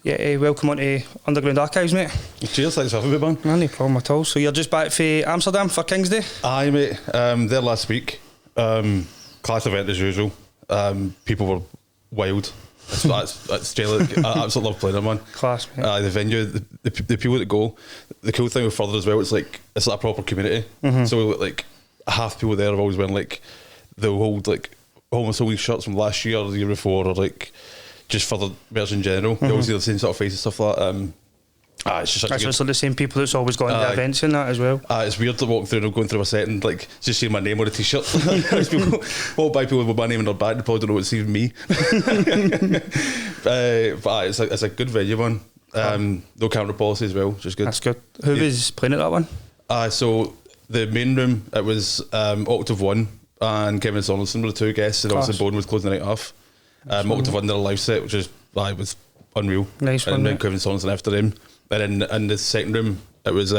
Yeah, welcome on to Underground Archives, mate. Cheers, thanks for having me, man. No problem at all. So you're just back from Amsterdam for King's Day? Aye, mate. There last week. Class event as usual. People were wild. That's Gaelic. I absolutely love playing it, man. Class, mate. The venue, the people that go. The cool thing with Further as well, it's like a proper community. So like half people there have always been like the old like almost always shirts from last year or the year before, or like just Further merch in general. You always see the same sort of faces, stuff like that. It's just That's also the same people that's always going to events and that as well. It's weird to walk through and I'm going through a set and like just seeing my name on a t-shirt. People walk by people with my name in their back, they probably don't know it's even me. But it's a good venue, man. No camera policy as well, which is good. That's good. Who was playing at that one? So the main room, it was Octave One and Kevin Saunderson were the two guests, and obviously Bowden was closing the night off. Octave One did a live set, which was unreal. Nice one. And then Kevin Saunderson after him. And then in the second room, it was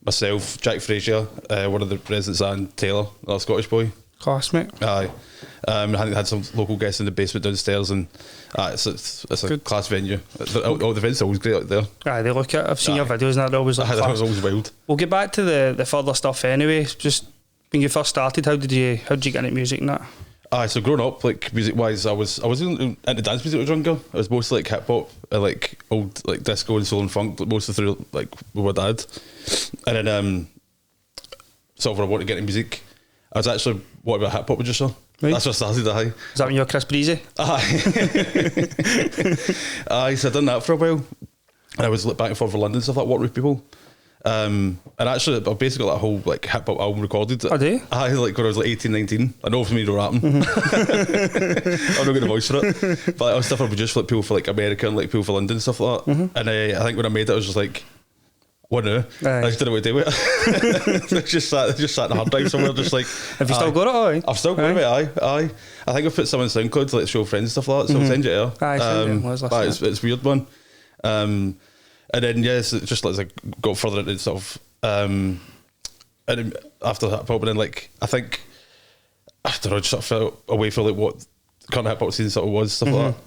myself, Jack Frazier, one of the residents, and Taylor, our Scottish boy. Class, mate. Aye. I think they had some local guests in the basement downstairs, and it's a good class venue. All the events are always great out there. Aye, they look at. I've seen your videos and they're always like that was always wild. We'll get back to the further stuff anyway. Just when you first started, how did you get into music and that? So growing up, like music wise, I was into dance music when I was younger. I was mostly like hip hop, like old like disco and soul and funk, mostly through like with my dad. And then sort of when I wanted to get into music, I was actually wanting to be a hip hop producer. Right. That's what I started. Aye. Is that when you were Chris Breezy? Aye. Aye. So I done that for a while. And I was like back and forth for London and stuff, like working with people. And actually, I've basically got that whole like hip hop album recorded. Oh, do you? I like when I was like 18, 19. I know for me to rapping. I'm not getting a voice for it. But I was stuff I produced for like people for like America and like people for London and stuff like that. And I think when I made it, I was just like, what now? I just didn't know what to do with it. just sat in a hard drive somewhere, just like. Have you still got it? Aye. I've still got it. Aye. I think I've put some on SoundCloud to like show friends and stuff like that. So I'll send you it. Aye, send it. But it's weird, man. And then yes, it just like got further into sort of. And then after that, probably then like I think I don't know, just sort of felt away from like what kind of hip hop scene sort of was, stuff like that.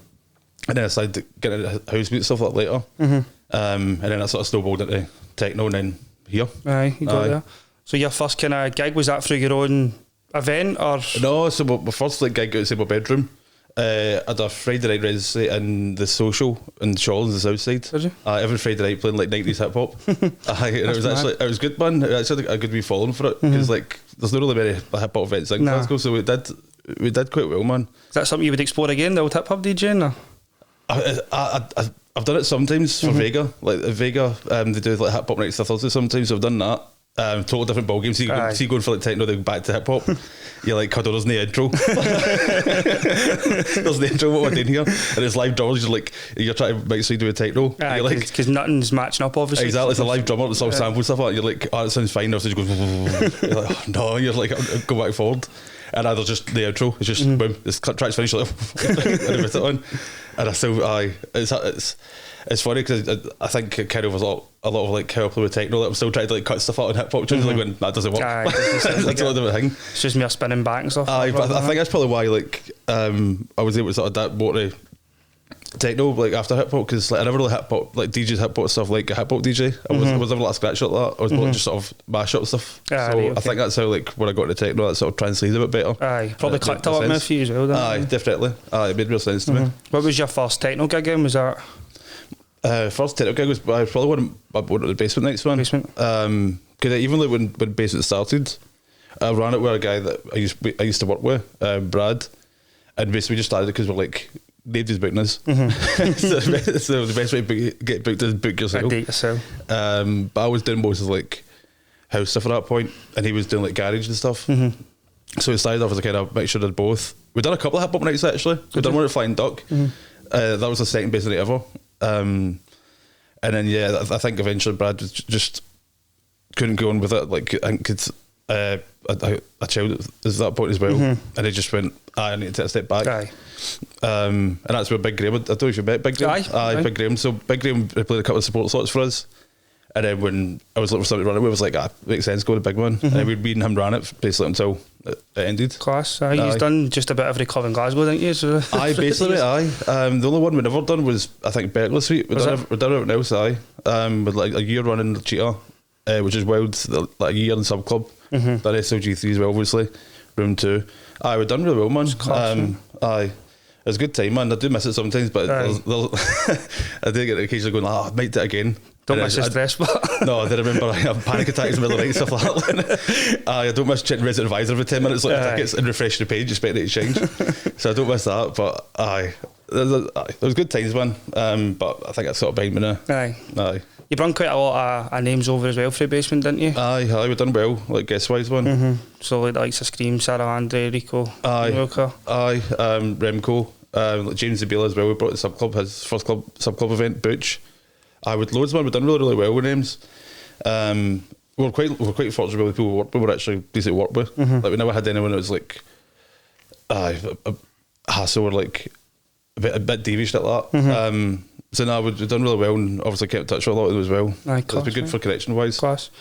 And then I decided to get into house music stuff like that later. And then I sort of snowballed into techno, and then here. Aye, you got there. So your first kind of gig, was that through your own event or? No, so my first like gig outside my bedroom. I had a Friday night residency in the Social in Shawlands, the south side. Did you? Every Friday night playing like 90s hip hop. And it was actually, it was good, man. It actually had a good wee following for it, because like there's not really many hip hop events in Glasgow, so we did quite well, man. Is that something you would explore again, the old hip hop DJing? Or? I've done it sometimes for Vega. Like Vega, they do like hip hop nights on Thursday sometimes, so I've done that. Total different ballgame. See going for like techno, then back to hip hop. You're like, God, there's no intro. There's no intro. What we're doing here, and it's live drummers. You're trying to make so you do a techno. You're like, because nothing's matching up, obviously. Exactly, it's a live drummer. It's all sample stuff like that. You're like, oh, it sounds fine. So you go, you're like, oh, no. You're like, go back forward, and either just the outro. It's just boom. This track's finished. Like, and I put it on, and I still It's funny because I think it kind of was a lot of like how I play with techno. Like I'm still trying to like cut stuff out on hip hop, like when that doesn't work. That's a different thing. It's just me spinning back and stuff. But I think that's probably why like I was able to sort of adapt more to techno like after hip hop, because like I never really hip hop like DJs hip hop stuff like a hip hop DJ. I was never like a scratch like that. I was more just sort of mash up stuff. I think that's how like when I got into techno, that sort of translated a bit better. Aye, probably clicked a lot more for you as well. Aye, definitely. It made real sense to me. What was your first techno gig in? Was that? First techno gig was probably one of the basement nights, man. Because even like when basement started, I ran it with a guy that I used to work with, Brad, and basically we just started it because we're like, nobody's booking us. So the best way to get booked is book yourself. Date yourself. But I was doing most of like house stuff at that point, and he was doing like garage and stuff. So we started off as a kind of mixture of both. We've done a couple of hip hop nights actually. We've done one at Flying Duck. That was the second best night ever. And then I think eventually Brad was just couldn't go on with it. Like I think it's a child at that point as well, and he just went, I need to take a step back. And that's where Big Graham. I don't know if you met Big Graham. Aye, Big Graham. So Big Graham played a couple of support slots for us, And then when I was looking for something to run it with, I was like, makes sense, go to the big one. And me and him ran it basically until it ended. Class. You've done just about every club in Glasgow, didn't you? So Aye, basically, aye. The only one we never done was, I think, Berkeley Street. We've done everything else, aye. With like a year running the Cheetah, which is wild, like a year in sub club. Done SLG3 as well, obviously. Room 2. Aye, we've done really well, man. Aye. It was a good time, man. I do miss it sometimes, but I do get occasionally going, I might do it again. Don't miss the stress, but no, I remember I have panic attacks in the middle of the night, stuff like that. I don't miss checking Resident Advisor every 10 minutes, like tickets and refreshing the page, expecting it to change. So I don't miss that, but there was good times, man. But I think that's sort of behind me now. Aye. You brought quite a lot of names over as well for the basement, didn't you? Aye, we've done well, like guest-wise one. So like the likes of Scream, Sarah Andre, Rico, Remco, like James Zabila as well. We brought the sub club, his first sub club event, Butch. With loads, man. We've done really, really well with names. We're quite fortunate with the people we work with. We're actually decent to work with. Like we never had anyone that was like a hassle or like a bit devious like that. So now we've done really well, and obviously kept in touch with a lot of them as well. It's been good for connection wise. Class.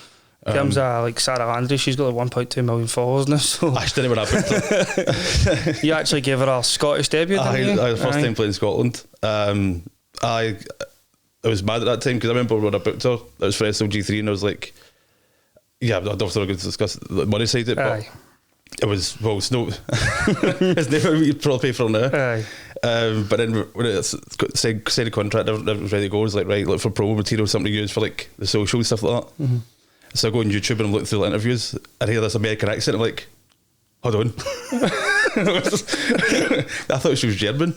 In terms of like Sarah Landry, she's got like 1.2 million followers now. So I didn't even have you actually gave her a Scottish debut, didn't you? I first time playing Scotland. I was mad at that time because I remember when I booked her, it was for SLG3, and I was like, yeah, I'm obviously not going to discuss the money side of it, but it was, well, it's no, it's never we could probably pay for now. But then when it signed a contract, everything was ready to go. It was like, right, look for promo material, something to use for like the social stuff like that. So I go on YouTube and I'm looking through the interviews and I hear this American accent. I'm like, hold on. I thought she was German.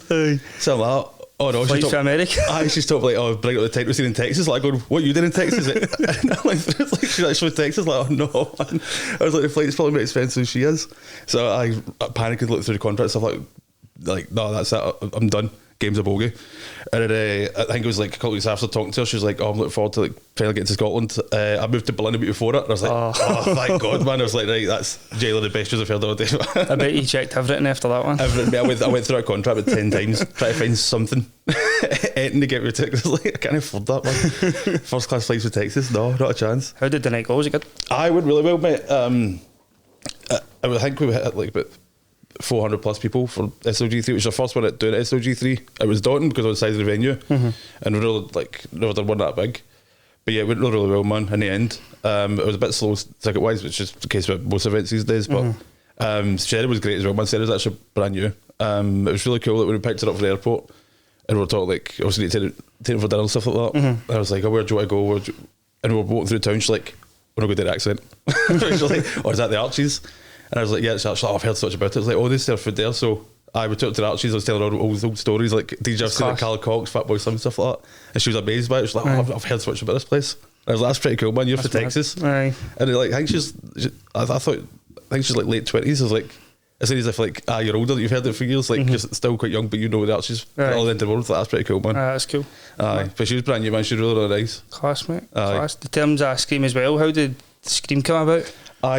So I'm like, oh no, she's to America. She's talking like, oh, bring up the title scene in Texas. Like, going, what you did in Texas? And I'm like, it's like she's actually in Texas. Like, oh no, man. I was like, the flight's probably more expensive than she is. So I panicked and looked through the contract stuff. Like, no, that's it. I'm done. Game's a bogey. And then, I think it was like a couple of weeks after talking to her, she was like, oh, I'm looking forward to like finally getting to Scotland. I moved to Berlin a bit before it. And I was like, oh, thank God, man. I was like, right, that's Jailer, the best news I've heard all day. I bet you checked everything after that one. Everything. I went through a contract about 10 times, trying to find something. Anything to get me to. I was like, I can't afford that, man. First class flights to Texas, no, not a chance. How did the night go? Was it good? I went really well, mate. I think we hit like about 400 plus people for SLG3, which was the first one at doing SLG3. It was daunting because of the size of the venue, and we really like never done one that big. But yeah, it went really, really well, man. In the end, it was a bit slow ticket wise, which is the case with most events these days. But Sherry was great as well, man. Sherry was actually brand new. It was really cool that when we picked her up from the airport, and we were talking like, obviously need to take her for dinner and stuff like that. And I was like, oh, where do you want to go? And we were walking through town. She's like, we're not going to do the accent. She's like, oh, is that the Archies? And I was like, yeah, it's actually, I've heard so much about it. It's like, oh, they serve food there. So I would talk to the Archies. I was telling her all those old stories, like DJ I've seen like Carl Cox, Fatboy Slim, stuff like that. And she was amazed by it. She was like, oh, I've heard so much about this place. And I was like, that's pretty cool, man. You're from Texas. And like, I think I think she's like late 20s. I was like, as soon as if like, you're older, you've heard it for years, like, you're still quite young, but you know the Archies all into the world. Like, that's pretty cool, man. That's cool. But she was brand new, man. She was really, really nice. Class, mate. Class. The terms of Scream as well, how did Scream come about?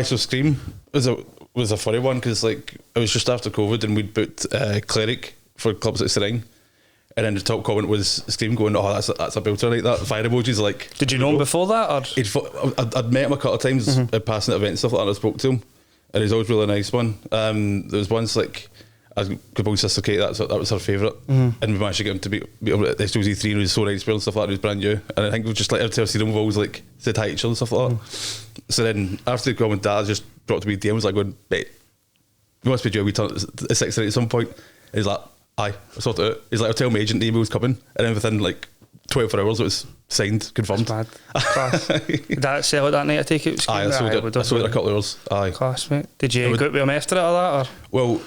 So Scream was a funny one because like it was just after COVID and we'd booked Cleric for clubs at Serang, and then the top comment was Scream going, oh, that's a belter, like that fire emojis. Like, did you know him before that, or I'd met him a couple of times at passing at events and stuff like that, and I spoke to him, and he's always really nice one. There was once like I could both sister Kate, that was her favourite, and we managed to get him to meet him at SOZ3, and he was so nice and stuff like that. He was brand new, and I think we just like every time I see him, we've always like said hi to each other and stuff like that. So then after the comment, Dad just brought to me DMs like going, mate, we must be due. We turn at 6 at some point. And he's like, aye, I sorted it out. He's like, I'll tell my agent the email's coming, and then within like 24 hours it was signed, confirmed. That's mad. Did that sell it that night, I take it? Aye, I sold it a couple of hours. Aye. Class, mate. Did you go out with him after it or that? Or? Well,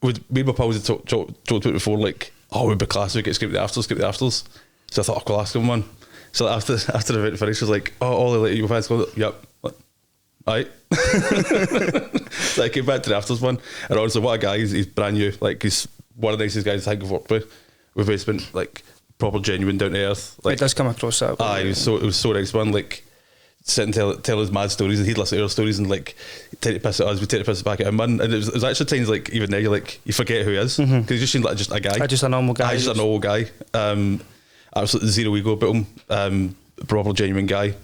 me and my pals had talked about it before, like, oh, we'd be class, we get skip the afters. So I thought, I'll ask him one. So after the event finished, I was like, oh, Ollie, like, your fans go, yep. Aye. So I came back to the afters one, and honestly, what a guy, he's brand new. Like, he's one of the nicest guys I think I've worked with. We've always been like proper genuine, down to earth. Like, it does come across that way. Aye, it was so nice, man. Like, sit and tell us mad stories, and he'd listen to our stories and like take the piss at us, we take the piss back at him, man. And it was actually times like even now you like you forget who he is because he just seemed like just a guy, just a normal guy. Just a normal guy. Absolutely zero ego about him. Proper genuine guy.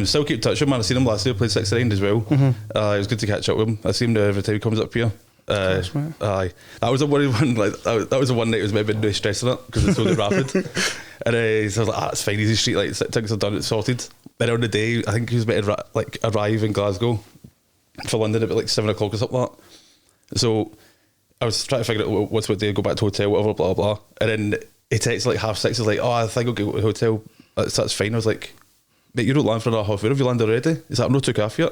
Still keep in touch with him, man. I seen him last year, played 69 as well. It was good to catch up with him. I see him every time he comes up here. Aye, that was a worry one. Like that was the one night it was maybe no stressing it because it's so rapid. And so I was like, it's fine, easy street lights, things are done, it's sorted. Then on the day, I think he was meant to arrive in Glasgow for London at like 7 o'clock or something like that. So I was trying to figure out what's what day, go back to hotel, whatever, blah blah. And then he texted like 6:30. He's like, I think I'll go to the hotel. That's fine. I was like, mate, you don't land for another half hour. Have you landed already? He's like, I'm not took off yet.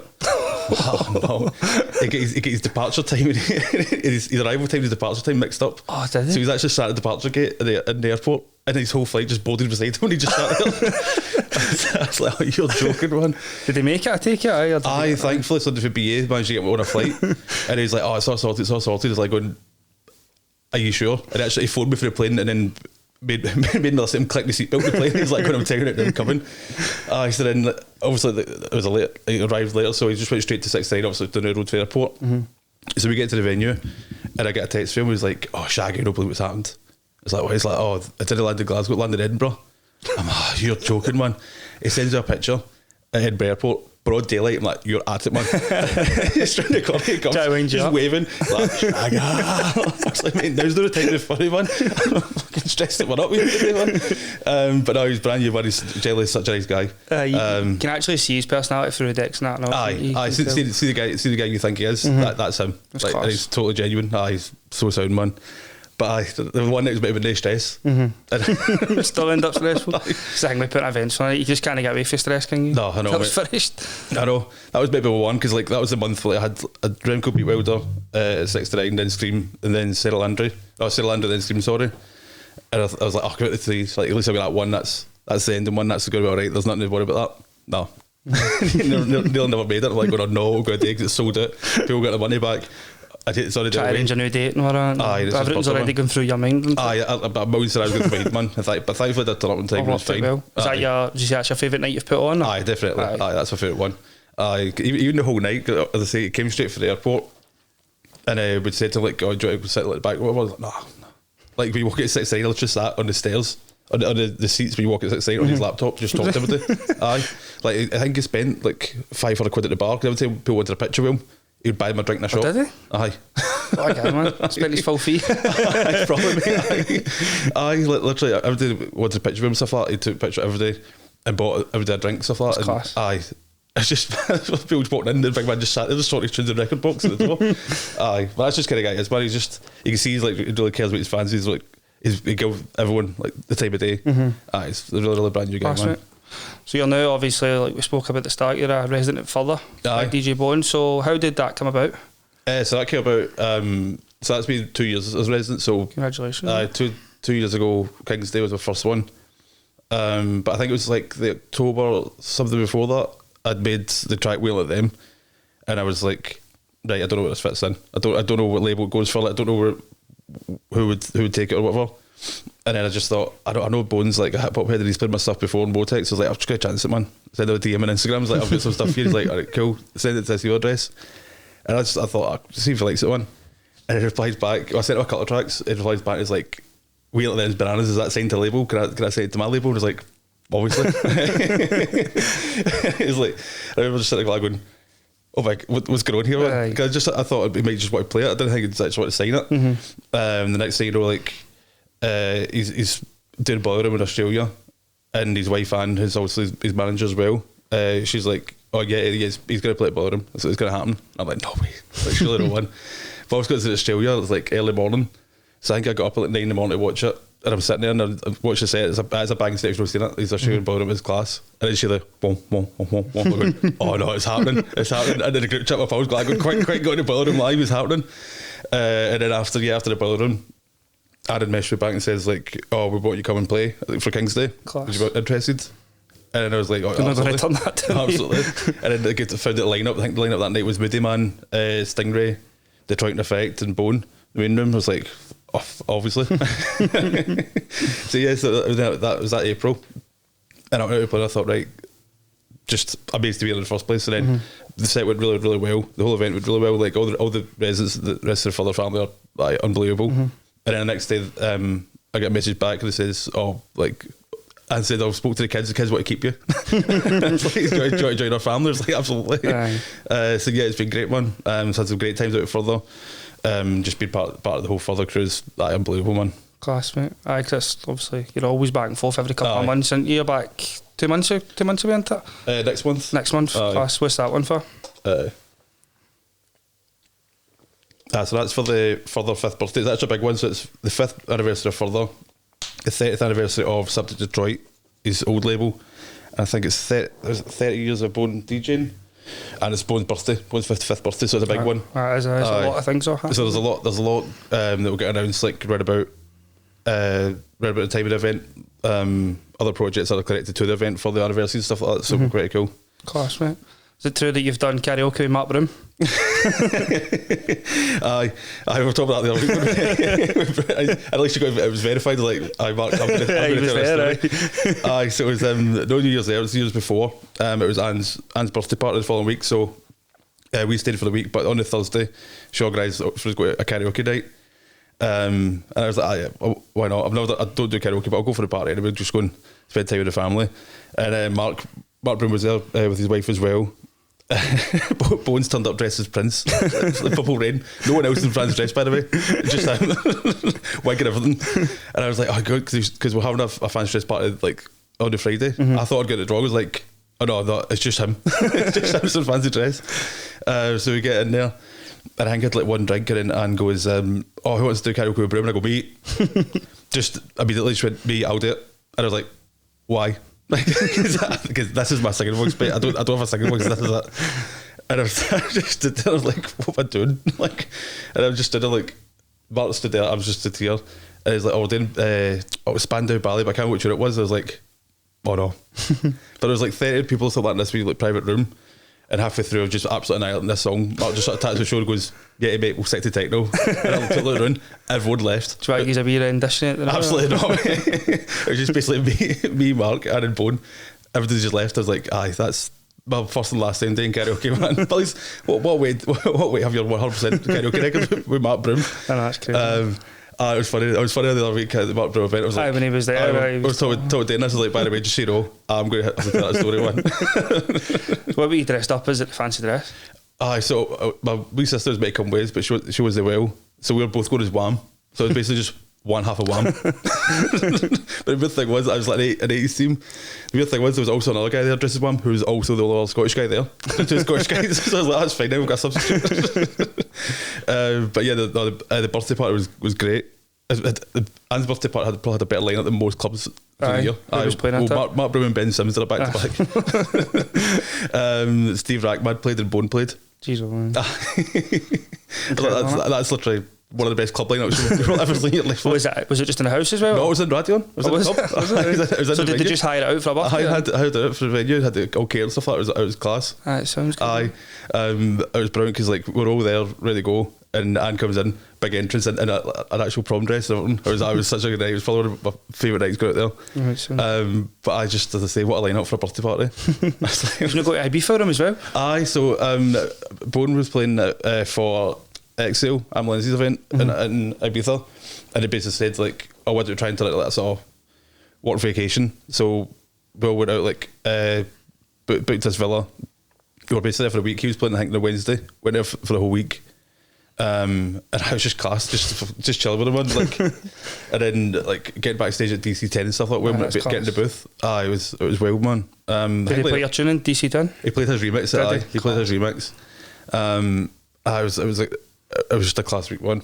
Oh, no. He get his departure time and his arrival time and his departure time mixed up. Oh, did he? So he's actually sat at the departure gate in the airport and his whole flight just boarded beside him and he just sat there. I was like, oh, you're joking, man. Did he make it? I take it. Aye, thankfully, somebody for BA managed to get me on a flight. And he's like, oh, it's all sorted. He's like going, are you sure? And actually he phoned me for the plane and then made me listen him click the seatbelt in the plane. He's like, when I'm telling it, I'm coming. So then, obviously, it was he arrived later, so he just went straight to 69, obviously, to the road to the airport. So we get to the venue, and I get a text from him. He's like, oh, Shaggy, I don't believe what's happened. It's like, he's like, oh, I didn't land in Glasgow, I landed in Edinburgh. I'm like, oh, you're joking, man. He sends me a picture at Edinburgh Airport, broad daylight. I'm like, you're at it, man. He's trying to call me, just waving. Like, Shaggy. I was like, mate, now's no time to be funny, man. I'm fucking stressed that one up with you today, man. But no, he's brand new, man. He's generally such a nice guy. You can actually see his personality through the decks and that. No? Aye. See the guy you think he is. That's him. Like, and he's totally genuine. He's so sound, man. But the one that was a bit of a no stress. Still end up stressful. It's the thing we put in events on it. You just can't get away from stress, can you? No, I know. That was finished. I know. That was a bit of a one because like that was the month where I had a Remco beat Wilder at 69, then Scream, and then Cyril Andre, then Scream. Sorry. And I was like, oh, go out the three. So, like, at least I got that one. That's the ending one. That's going to be all right. There's nothing to worry about that. No. Neil never made it. I'm like, going, oh no, good day because it's sold out. People got the money back. Try to arrange a new date and all that. Everything's already going through your mind. I'm always said I was going to mind, man. But thankfully, I turn up on time. It was fine. Well. Is that your favourite night you've put on? Or? Aye, definitely. Aye, that's my favourite one. Even the whole night, as I say, it came straight from the airport, and we'd say to him, like, oh, do you want to sit at the back? What was it? No. Like, when you walk at 69, I was just sat on the stairs. On the seats when you walk at 69 on his laptop, just talk to everybody. Aye. Like, I think he spent like £500 at the bar, because every time people wanted a picture with him, he'd buy him a drink in a shop. Did he? Aye. What a guy, man. Spent his full fee. Aye, probably, mate. Aye, literally, every day wanted a picture of him, stuff like that. He took a picture every day and bought every day a drink, stuff like that. That's class. Aye. It's just, people just walked in, the big man just sat there, just sorting tunes and record box at the door. Aye. But that's just kind of guy he is, man. He's just, you can see he's like, he really cares about his fans. He's like, he gives everyone like the time of day. Aye, he's a really, really brand new guy, man. Right. So you're now, obviously, like we spoke about at the start, you're a resident at Further, like DJ Bone. So how did that come about? So that came about, so that's been 2 years as a resident. So congratulations. 2 years ago, King's Day was the first one. But I think it was like the October, something before that, I'd made the track wheel at them. And I was like, right, I don't know what this fits in. I don't know what label it goes for. Like, I don't know who would take it or whatever. And then I just thought, I know Bone's like a hip hop head and he's played my stuff before in Vortex. So I was like, I'm just going to chance it, man. Send him a DM on Instagram. He's like, I've got some stuff here. He's like, all right, cool. Send it to this email address. And I thought, I'll see if he likes it, one. And he replies back. I sent him a couple of tracks. He replies back. He's like, Wheel at the End's Bananas. Is that signed to label? Can I send it to my label? And I was like, obviously. He's like, I remember just sitting there going, oh my, what's going on here? Because I thought he might just want to play it. I didn't think he'd actually want to sign it. The next thing you know, like, he's doing Ballroom in Australia, and his wife Anne, who's obviously his manager as well, she's like, oh yeah, he's going to play at Ballroom, so it's going to happen. I'm like, no way, like, surely no one. But I was going to Australia, it was like early morning, so I think I got up at like 9 in the morning to watch it, and I'm sitting there and I watched the set. It's a banging set. I've never seen it. He's Australian Ballroom in his class, and then she's like, boom, boom, boom, boom, boom. I'm going, oh no, it's happening. And then the group chat, my phone was glad, quick, go to Ballroom live, it's happening. And then after the Ballroom, Aaron messaged me back and says like, oh, we want you to come and play for King's Day. Class. Would you be interested? And then I was like, oh, absolutely. And then I found the lineup. I think the lineup that night was Moody Man, Stingray, Detroit in Effect, and Bone. The main room. I was like, oh, obviously. So yeah, so that was that April, and I went out to play. I thought, right, just amazed to be in the first place. And then the set went really, really well. The whole event went really well. Like all the residents, the rest of the Further family are like unbelievable. And then the next day, I get a message back that says, oh, like, and said, I've spoke to the kids want to keep you. It's like, do you want to join our family? It's like, absolutely. So yeah, it's been great, man. So had some great times out at Further. Just being part of the whole Further cruise, unbelievable, man. Class, mate. Aye, because obviously you're always back and forth every couple of months, and you're back 2 months away, isn't it? Next month. Next month. Class. What's that one for? So that's for the Further 5th birthday. That's a big one. So it's the 5th anniversary of Further, the 30th anniversary of Subject Detroit, his old label. And I think it's 30 years of Bone DJing, and it's Bone's birthday, Bone's 55th birthday. So it's a big one. There's a lot of things. So there's a lot that will get announced, like right about the time of the event. Other projects that are connected to the event for the anniversary and stuff like that. So pretty cool. Class, mate. Is it true that you've done karaoke with Mark Broom? Aye, we were talking about that the other week. At least it was verified. Like, Mark, I'm going to tell this story. Aye, so it was no New Year's there. It was the years before. It was Anne's birthday party the following week. So we stayed for the week, but on the Thursday, she organised for us to go to a karaoke night. And I was like, why not? I don't do karaoke, but I'll go for the party anyway. Just go and spend time with the family. And Mark Broom was there with his wife as well. Bones turned up dressed as Prince. It's like Purple Rain. No one else in France dressed, by the way. Just him. Wig and everything. And I was like, oh good, because we're having a fancy dress party like on the Friday. I thought I'd get it wrong. I was like, oh no, it's just him. It's just him, some fancy dress. So we get in there, and I think I had like one drink, and Anne goes, who wants to do karaoke with Broom? And I go, me. Just immediately she went, me, I'll do it. And I was like, why? Because this is my singing voice, but I don't have a singing voice. This is it. And I just stood there, I was like, what am I doing? Like, and I was just stood there, like, Mark stood there, I was just stood here, and he's like, we're doing it was Spandau Ballet, but I can't remember which one it was. I was like, oh no. But there was like 30 people still in this wee like private room, and halfway through I was just absolutely annihilating this song. Mark just sort of taps the shoulder and goes, yeah mate, we'll stick to techno. And I looked around, everyone left. Do you want to use a wee rendition at the night? Absolutely not. It was just basically me, Mark, Aaron, Bone. Everybody just left. I was like, aye, that's my first and last time doing karaoke, man. But at least, what way have your 100% karaoke record with Mark Broom? I know, that's crazy. It was funny. It was funny the other week at the Mark Broom event. I was like, when he was there, I was told Dana, I was like, by the way, just so you know, I'm going to have to tell that story, man. What were you dressed up as at the fancy dress? So my wee sister was making ways, but she was the well. So we were both going as Wham. So it was basically just one half of Wham. But the weird thing was, I was like an 80s team. The weird thing was, there was also another guy there dressed as Wham, who was also the other Scottish guy there. Two Scottish guys. So I was like, that's fine, now we've got a substitute. But yeah, the birthday party was great. Anne's birthday party probably had a better lineup than most clubs for the year. Who was playing Mark Broom and Ben Simmons did a back to back. Steve Rackmad played and Bone played. Jeez, man. That's literally one of the best club lineups you've ever seen in your life. Was it just in the house as well? No, it was in Radion. It was in the club. So did they just hire it out for a birthday? I had it out for the venue, had the okay and stuff like that. It was class. It sounds good. It was brilliant because like we're all there ready to go, and Anne comes in, big entrance in an actual prom dress and everything. I was such a good night. It was probably one of my favourite nights going out there. Right, but I just, as I say, what a lineup for a birthday party. You've not got to Ibiza for him as well? So Bone was playing for Exhale, Am Lindsay's event in Ibiza, and he basically said like, I want to try and let us all work vacation. So Will went out like booked this villa. We were basically there for a week. He was playing I think the Wednesday, went there for the whole week. And I was just class, just chilling with him, man. Like, and then like getting backstage at DC10 and stuff like that. Getting in the booth, it was wild, man. Did he play your tune in DC10? He played his remix. He played his remix. It was just a class week one.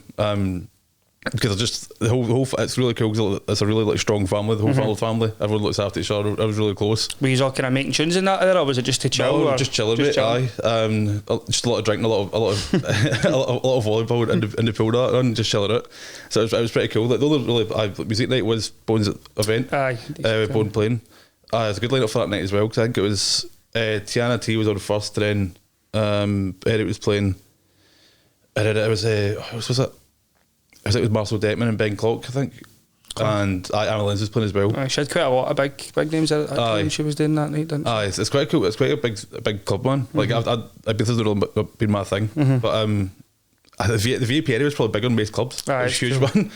Because just the whole it's really cool because it's a really like strong family. The whole family, everyone looks after each other. I was really close. Were you all kind of making tunes in that there, or was it just to chill? No, just chilling, mate. Aye, just a lot of drinking, a lot of a lot of volleyball in the pool and just chilling out. So it was pretty cool. Like, the only music night was Bone's event. Aye, Bone playing. It was a good lineup for that night as well because I think it was Tiana T was on first, then Eric was playing, and then it was what was it? I think it was Marcel Detman and Ben Clock, I think. Cool. And Anna Lynn's was playing as well. She had quite a lot of big names at the time she was doing that night, didn't she? It's quite cool. It's quite a big club, man. Like I've been through been my thing, but The VIP area was probably bigger than most clubs. Aye, It was a huge cool. one.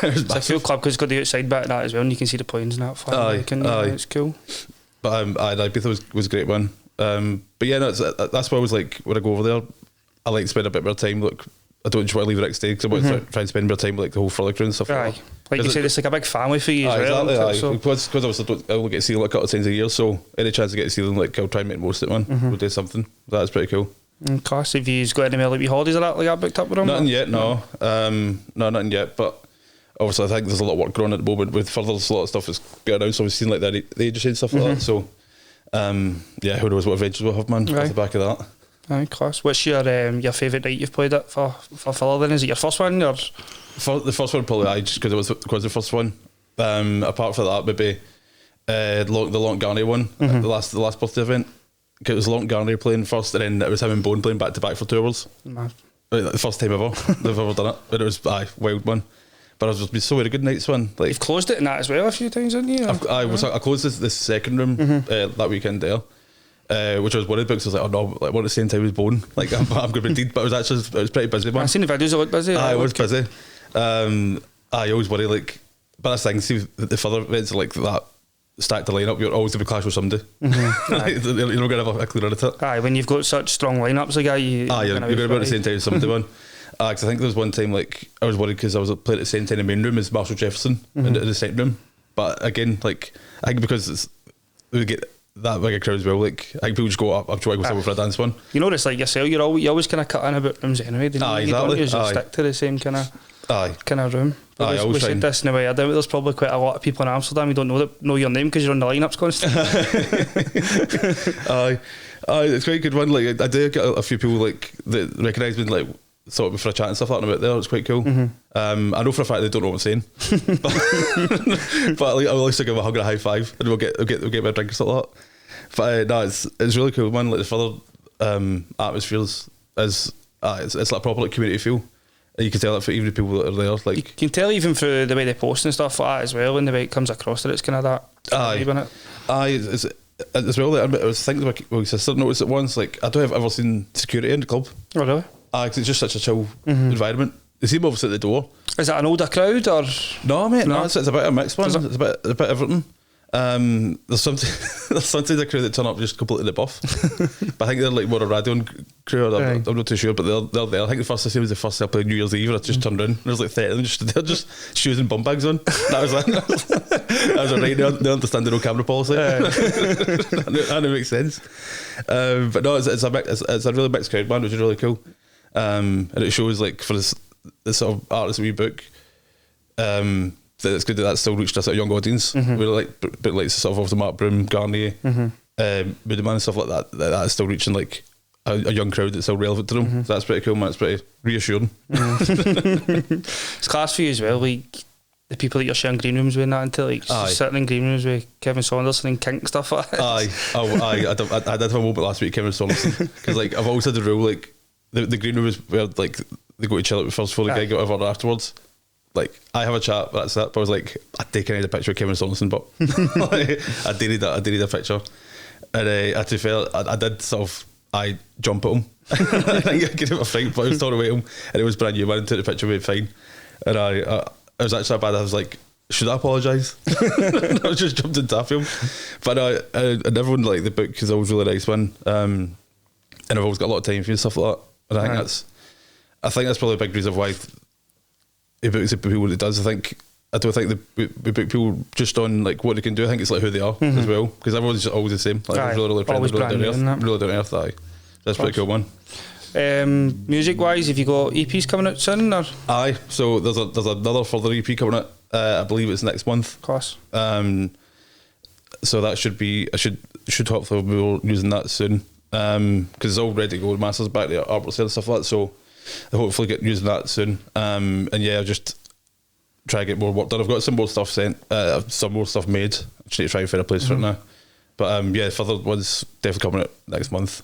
It's a cool club because it's got the outside bit of that as well, and you can see the planes and that. It's cool. But Ibiza was a great one. But yeah, no, that's why I was like, when I go over there, I like to spend a bit more time. Look, I don't just want to leave the next day because I want to try and spend more time with like the whole further crew and stuff. Aye. Like you said, it's like a big family for you as well. Exactly. So. Because obviously I only get to see them like a couple of times a year, so any chance to get to see them, like I'll try and make the most of it. We'll do something. That's pretty cool. Class. Have you got any more like wee holidays or that like that booked up with them? Nothing yet, no. No, nothing yet. But obviously, I think there's a lot of work going on at the moment with further. There's a lot of stuff that's going around. So we've seen like the agency and stuff like that. So yeah, who knows what adventures we'll have, man, off the back of that. Aye, class. What's your favourite night you've played at for further then? Is it your first one or? The first one probably just because it was the first one. Apart from that, maybe the Long Garnier one, the last birthday event. It was Long Garnier playing first, and then it was him and Bone playing back to back for 2 hours. Mad. The first time ever they've ever done it, and it was wild one. But it's been so many good nights, one. Like you've closed it in that as well a few times, haven't you? I closed this second room that weekend there. Which I was worried because I was like, oh no, like, what at the same time as Bone, like I'm going to be dead, but it was pretty busy, man. I've seen the videos, it looked busy. I was busy. I always worry, like, but that's the thing, see the further events like that stacked the lineup, you're always going to clash with somebody. You're not going to have a clear run at it. Aye, when you've got such strong lineups, like you're going to be at the same time as somebody, man. Because I think there was one time, like, I was worried because I was playing at the same time in the main room as Marshall Jefferson in the second room. But again, like, I think because we get that big a crowd as well, like, I think people just go up, I'm trying to go somewhere for a dance one. You know, it's like yourself, you always kind of cut in about rooms anyway, don't you? Exactly. You don't stick to the same kind of room. We said this in a way, I doubt there's probably quite a lot of people in Amsterdam who don't know your name because you're on the lineups constantly. It's quite a good one. Like, I do get a few people like that recognise me, like, sort of for a chat and stuff like that about there. It's quite cool. I know for a fact they don't know what I'm saying, but like, I'll also give them a hug and a high five, and we'll get me a drink or something like that. But no, it's really cool, man. Like the further atmospheres it's like a proper like community feel. You can tell that for even the people that are there. Like, you can tell even through the way they post and stuff like that as well, and the way it comes across that it's kind of that vibe in it. It's as well. Like, I was thinking about my sister noticed it once. Like, I don't have ever seen security in the club. Oh really? Because it's just such a chill environment. They seem obviously at the door. Is that an older crowd or? No, mate. No, it's a bit of a mixed one. It's a bit everything. There's sometimes a crew that turn up just completely buff, but I think they're like more a radio crew. I'm not too sure, but they're there. I think the first I seen was the first I played New Year's Eve, and I just turned around and there's like 30 of them they're just shoes and bum bags on. That was right. They understand the no camera policy. And it makes sense. But no, it's a really mixed crowd, man, which is really cool. And it shows like for this sort of artists that we book. That it's good that that's still reached a sort of young audience. We're like, but like sort of Mark Broom, Garnier, Moody Man and stuff like that. That's still reaching like a young crowd that's still relevant to them. So that's pretty cool, man. It's pretty reassuring. It's class for you as well. Like the people that you're sharing green rooms with and that into, like sitting in green rooms with Kevin Saunderson and Kink stuff like that. I did have a moment last week, Kevin Saunderson, because like I've always had the rule like the green room is where like they go to chill out first before the gig or whatever afterwards. Like, I have a chat, but that's it. But I was like, I'd take any picture of Kevin Saunderson, but like, I did need a picture. And to be fair, I did sort of, I jump at him. I think I gave him a fright, but I was talking away at him, and it was brand new, man, and took the picture, made fine. And I was actually bad, I was like, should I apologise? I was just jumped in taffy him. But and everyone, like, the book is always really nice, man. And I've always got a lot of time for you and stuff like that. And I think that's probably a big reason why he books the people that he does. I don't think we book people just on like what they can do. I think it's like who they are as well, because everyone's just always the same. Like really friendly, really down earth. That's pretty cool, man. Music wise, have you got EPs coming out soon? Or? Aye, so there's another further EP coming out. I believe it's next month. Class. So that should be. I should hopefully be using that soon. Because it's all ready to go. The masters back there, artworks and stuff like that. So I'll hopefully get using that soon. And yeah, I'll just try to get more work done. I've got some more stuff sent, some more stuff made. I just need to try and find a place for it now. But yeah, further one's definitely coming out next month.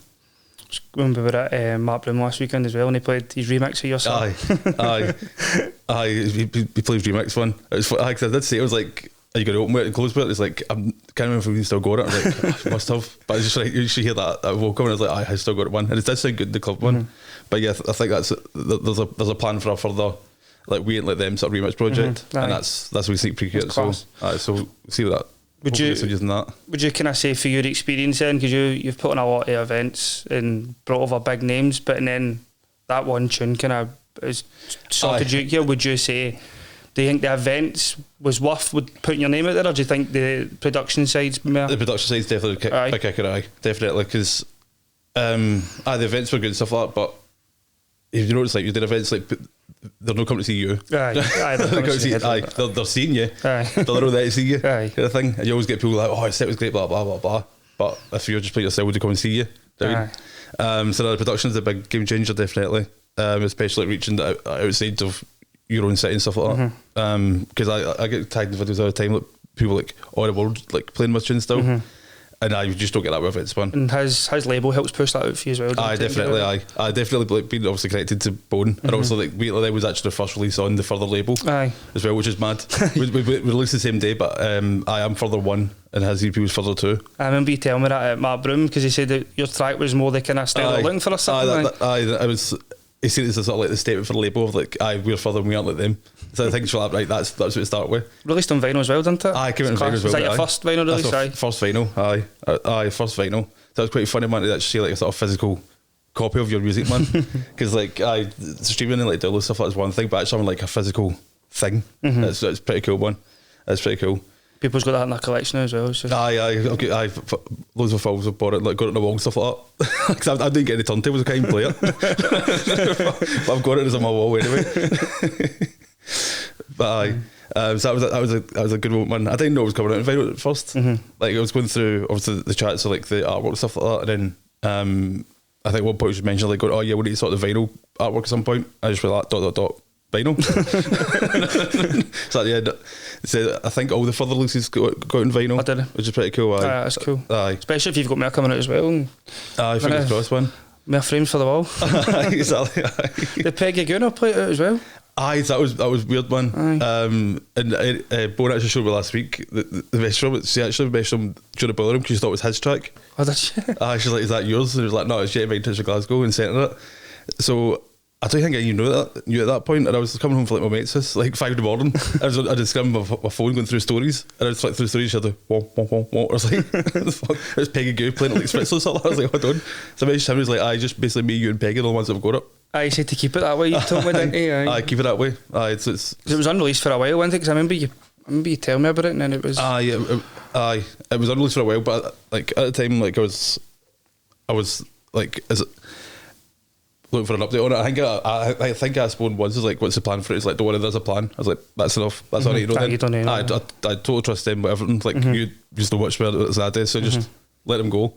Remember we were at Mark Broom last weekend as well, and he played his remix of your song. Aye. He played his remix one. It was, like I did say, it was like and you got to open it and close it. It's like, I can't remember if we still got it. I'm like, oh, must have. But it's just like, you should hear that vocal, and I was like, I still got one. And it did sound good, the club one. But yeah, I think there's a plan for a further, like, we ain't let them sort of remix project. And that's what we sneak peek at. So we'll see what that. Would you kind of say for your experience then, because you've put on a lot of events and brought over big names, but then that one tune kind of is sorted you here, would you say, do you think the events was worth putting your name out there, or do you think the production side's more? The production side's definitely a kicker, definitely, because the events were good and stuff like that, but if you notice, like, you did events, like, they're not coming to see you. They're seeing you. They're not there to see you. Kind of thing. And you always get people like, oh, his set was great, blah blah blah blah. But if you're just playing yourself, would you come and see you? So the production is a big game changer, definitely. Especially like reaching outside of your own city and stuff like that. Because I get tagged in videos all the time, like people like all the world like playing my tune still. And I just don't get that with it. One. And his label helps push that out for you as well. I definitely like being obviously connected to Bone, and also like that was actually the first release on the Further label as well, which is mad. we released the same day, but I am Further 1 and his EP was Further 2. I remember you telling me that at Mark Broom, because he said that your track was more the kind of style of looking for or something. I was. He said it's a sort of like the statement for the label of like, we're Further and we aren't like them. So I think it's like, right, that's what it started with. Released on vinyl as well, didn't it? Came out on vinyl as well. Was that your first vinyl release? First vinyl, first vinyl. That was quite funny, man, to actually see like a sort of physical copy of your music, man. Because like, streaming and like download stuff like is one thing, but actually having like a physical thing, that's pretty cool, man. That's pretty cool. People's got that in their collection as well. So. Loads of films have bought it, like got it in the wall and stuff like that. Because I didn't get any turntables, I can't even play it. But I've got it as on my wall anyway. But so that was a good moment, man. I didn't know it was coming out in vinyl at first. Like I was going through obviously the chats of like the artwork and stuff like that, and then I think one point you just mentioned like, oh yeah, we need to sort of the vinyl artwork at some point. I just went like ... vinyl. So at the end, so I think all the further releases got in vinyl. I did, which is pretty cool. That's cool. Especially if you've got more coming out as well. Fingers crossed, one. More frames for the wall. Exactly. The Peggy Gunner played it out as well. That was weird, man. And Bone actually showed me last week the message from it. She actually messaged him during the boiler room because she thought it was his track. Oh, did she? She's like, is that yours? And he was like, no, it's Yeti Mind to Glasgow, and sent it. So I don't think I even knew at that point, and I was coming home for like my mates, it's like 5 in the morning. I just grabbing my phone going through stories, and I was like through stories, she had the wah. I was like, it was Peggy Goo playing like Spitz or something. I was like, hold on. So I messaged him, he was like, just basically me, you and Peggy are the ones that have got it. I said to keep it that way, you told me, didn't you? Keep it that way. It was unreleased for a while, wasn't it? Because I remember you telling me about it, and then it was... it was unreleased for a while, but like at the time, like I was like, is it... looking for an update on it. I think I asked one once, is like, what's the plan for it? It's like, don't worry, there's a plan. I was like, that's enough. That's all I need to know. I totally trust them with everything. Like, you just know much better as I do, so just let him go.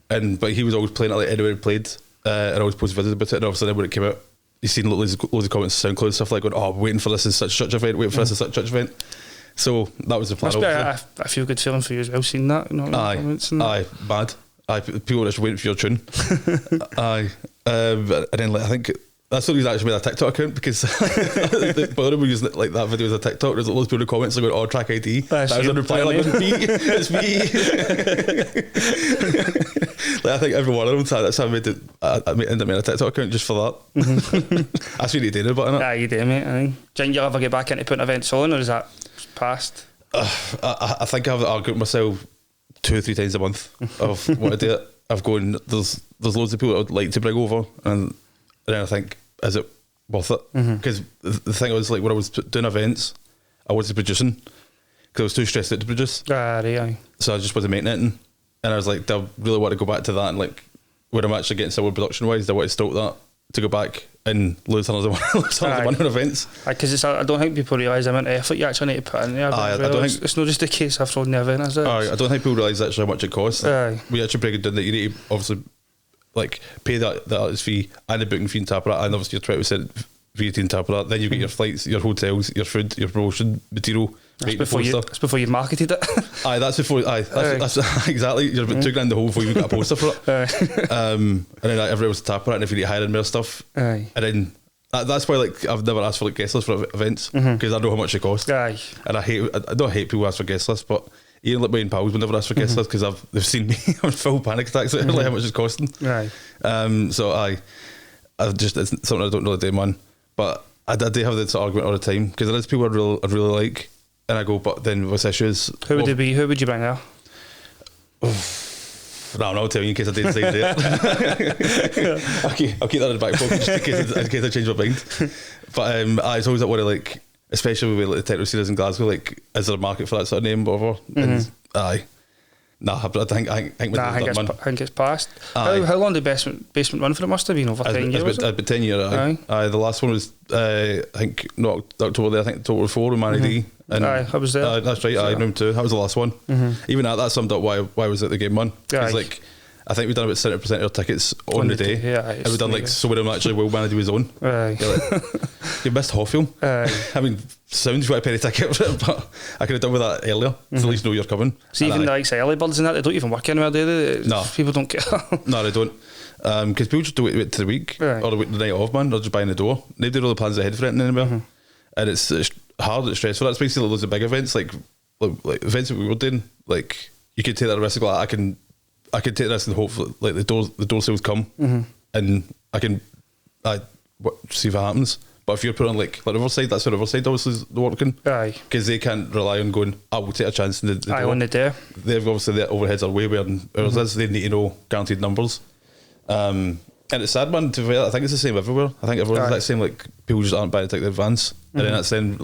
But he was always playing it like anywhere he played, and I always posted videos about it. And obviously, then when it came out, you've seen loads of comments on SoundCloud and stuff like going, waiting for this in such event, waiting for this in such event. So that was the plan. Must be a feel good feeling for you as well, seeing that. You know, mad. People are just waiting for your tune. And then like, I think that's the reason I actually made a TikTok account, because the boiler room using like that video as a TikTok. There's loads of people in the comments like going, track ID. That was a reply like, it's me. Like, I think every one of them. That's how I ended up making a TikTok account just for that. That's what you did about it. You do, mate. I think. Do you think you'll ever get back into putting events on, or is that past? I think I've argued myself 2 or 3 times a month of what I do. I've gone, there's loads of people I would like to bring over, and then I think, is it worth it? Because the thing was, like, when I was doing events, I wasn't producing because I was too stressed out to produce. So I just wasn't making it, and I was like, do I really want to go back to that? And like, when I'm actually getting somewhere production wise, do I want to stop that to go back and lose another one on events? Because I don't think people realise the amount of effort you actually need to put in there. I don't think it's not just a case of throwing the event, is it? I don't think people realise actually how much it costs. We actually break it down that you need to obviously like pay the artist fee and the booking fee and tap that, and obviously your 20% VAT and tap that. Then you get your flights, your hotels, your food, your promotion material. That's before you've marketed it. That's before. That's exactly. You're about $2,000 the whole before you got a poster for it. And then everyone was tapping it, and if you need hiring more stuff, and then That's why like I've never asked for like guest lists for events because I know how much they cost. Aye. And I don't hate people who ask for guest lists, but even like my own pals would never ask for guest lists because they've seen me on full panic attacks at like how much it's costing. Aye. So I just, it's something I don't really do, man. But I do have this argument all the time because there is people I really like, and I go, but then what's issues? Who would it be? Who would you bring there? No, I'm not telling you in case I didn't say it. I'll keep that in the back pocket just in case I change my mind. But it's always that worry, like, especially with like, the techno series in Glasgow, like, is there a market for that sort of name, whatever? And I think it's passed. How long did basement run for? It must have been over 10 years. About 10 years. Aye. The last one was I think not October. I think October 4 with Manny D. And I was there. That's right. I know too. That was the last one. Even that summed up why I was at the game, man. Because like I think we've done about 70% of our tickets on the day. Yeah, and we've done like so many of them actually. Will Manny do his own. Aye. You missed half film. I mean, sounds like a penny ticket for it, but I could have done with that earlier. So at least know you're coming. So even the likes of early birds and that, they don't even work anywhere, do they? No, people don't care. No, they don't. Because people just do wait to the week or the night off, man. They're just buying the door. Nobody really plans ahead for it anymore. And it's hard, it's stressful. That's basically loads of big events, like events that we were doing. Like you could take that risk. Like I can take this and hope like the door sales come, and I can see if it happens. But if you're putting on like Riverside, that's where Riverside obviously is working. Aye. Because they can't rely on going, I will take a chance in the door. On the day. They've obviously their overheads are way better than ours is. They need to know guaranteed numbers. And it's sad, man. To be fair, I think it's the same everywhere. I think everyone's that same, like people just aren't buying to take the advance. And then that's then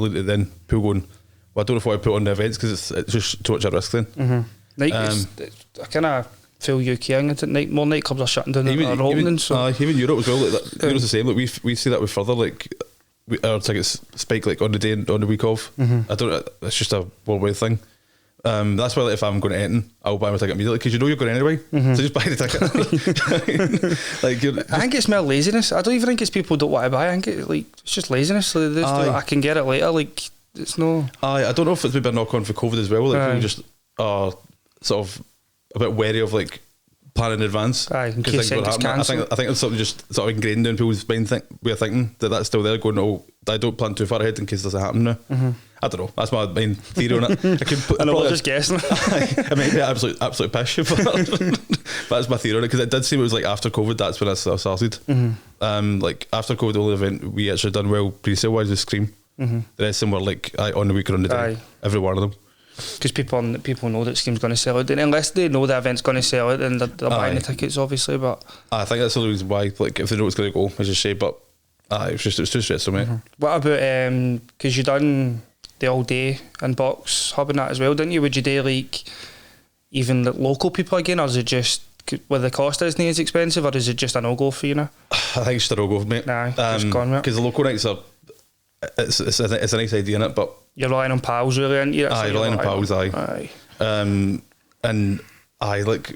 people going, well, I don't know if I put on the events because it's just too much a risk then. Like, I kind of feel UK at night. More nightclubs are shutting down or opening. So even Europe as well. Like Europe's the same. Like we see that with further like our tickets spike like on the day and on the week of. I don't. It's just a worldwide thing. That's why like, if I'm going to Eton, I'll buy my ticket immediately because you know you're going anyway. So just buy the ticket. I think it's more laziness. I don't even think it's people don't want to buy. I think it's just laziness. So I can get it later. Like it's no. I don't know if it's maybe a knock on for COVID as well. Like people just are sort of a bit wary of like planning in advance. In case it gets cancelled. I think it's something just sort of ingrained in people's mind. We're thinking that's still there. Going, oh, I don't plan too far ahead in case this happen now. I don't know. That's my main theory on it. I know, we're just guessing. I mean, yeah, absolute pish. But that's my theory on it because it did seem it was like after COVID. That's when I started. Like after COVID, the only event we actually done well pre-sale wise was Scream. The rest of them were like on the week or on the day. Every one of them. Because people know that Scream's going to sell it, and unless they know the event's going to sell it, then they're buying the tickets, obviously. But I think that's the reason why. Like, if they know it's going to go, it's a shame. But it was too stressful, mate. What about because you done the all day in Box Hub and that as well, didn't you? Would you do like even the local people again, or is it just where the cost isn't as expensive, or is it just a no go for you now? I think it's just a no go for me. Nah, just gone with it. Because the local nights are. It's a nice idea in it, but you're relying on pals really, aren't you? Relying on pals, aye. And I like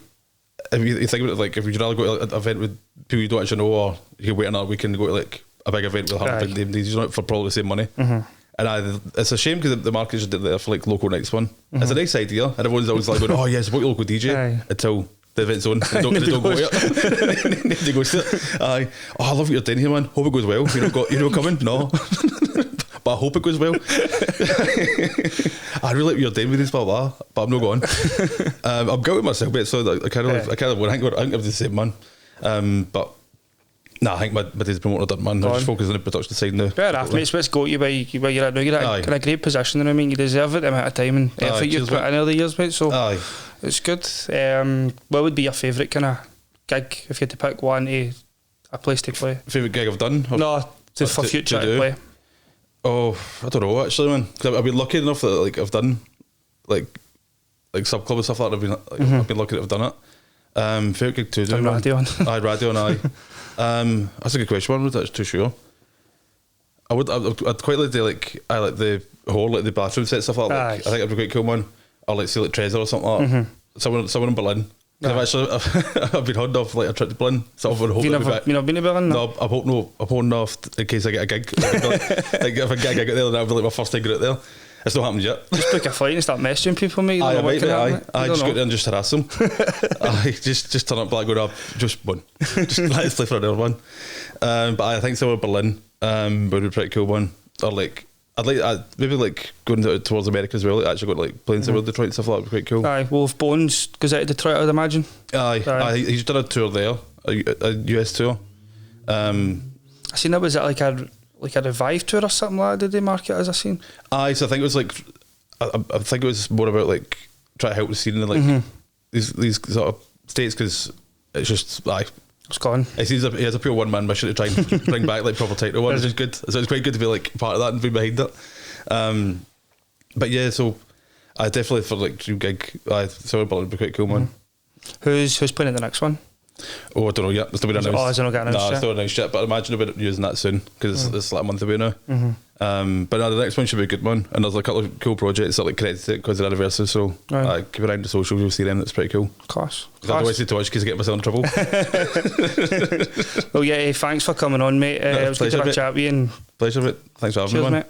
if you think about it, like if you'd rather go to an event with people you don't actually know, or you can wait another week and go to like a big event with 100 big names, you know, for probably the same money. And it's a shame because the market's just there for like local nights one. It's a nice idea, and everyone's always like going, oh yes, book your local DJ until the event's on. They don't go to it. They go to it. Aye. Oh, I love what you're doing here, man. Hope it goes well. You're not coming? No. But I hope it goes well. I really like what you're doing with this, blah blah. But I'm not going. I'm guilty myself, mate. So I kind of want. I think I'm the same man. But nah, I think my day's promoter done, man. I'm just focusing on the production side now. Fair enough, mate. So let's go to you where you're at now. You're in a great position, and I mean, you deserve it. The amount of time and effort you've put in all the years, mate. So it's good. What would be your favourite kind of gig if you had to pick one a place to play? Favourite gig I've done? No, for future to play. Oh, I don't know actually, man. Because I've been lucky enough that like I've done like sub club and stuff like that. I've been lucky that I've done it. Favourite gig to do. Radio. Radio and that's a good question. I'm not too sure. I'd quite like to I like the whole like the bathroom set stuff like that. I think it'd be quite cool, man. Or like say like Trezor or something like that. Someone in Berlin. I've been holding off like a trip to Berlin. So you never been to Berlin? No, I'm holding off in case I get a gig. Like if I get a gig out there, that'll be like my first time out there. It's not happened yet. Just book a flight and start messaging people, mate. I just go there and just harass them. Just turn up black, go up, just one. Just let's play for another one. But I think somewhere in Berlin, would be a pretty cool one. Or like, maybe like going towards America as well. Like actually going to like playing somewhere Detroit and stuff like that would be quite cool. Aye, well, if Bones goes out of Detroit, I'd imagine. Aye. He's done a tour there, a US tour. I seen that was it like a revive tour or something like that. Did they mark it as I seen? Aye, so I think it was like I think it was more about like trying to help the scene in like these sort of states because it's just like it's gone. He has a pure one man mission to try and bring back like proper title one, which is good. So it's quite good to be like part of that and be behind it. But yeah, so I definitely for like dream gig. Silver Bullet would be quite cool, man. Who's playing in the next one? Oh, I don't know yet. It's still been announced. Oh, is it not getting announced? No, it's still announced yet. But I imagine they'll be using that soon because it's like a month away now. But no, the next one should be a good one. And there's a couple of cool projects that like connected to it because of the anniversary. So keep around the socials, you'll see them. That's pretty cool. Class. I don't always say too much because I get myself in trouble. Well, yeah, thanks for coming on, mate. It was good to have a chat with you. Pleasure, mate. Thanks for having me, man. Mate.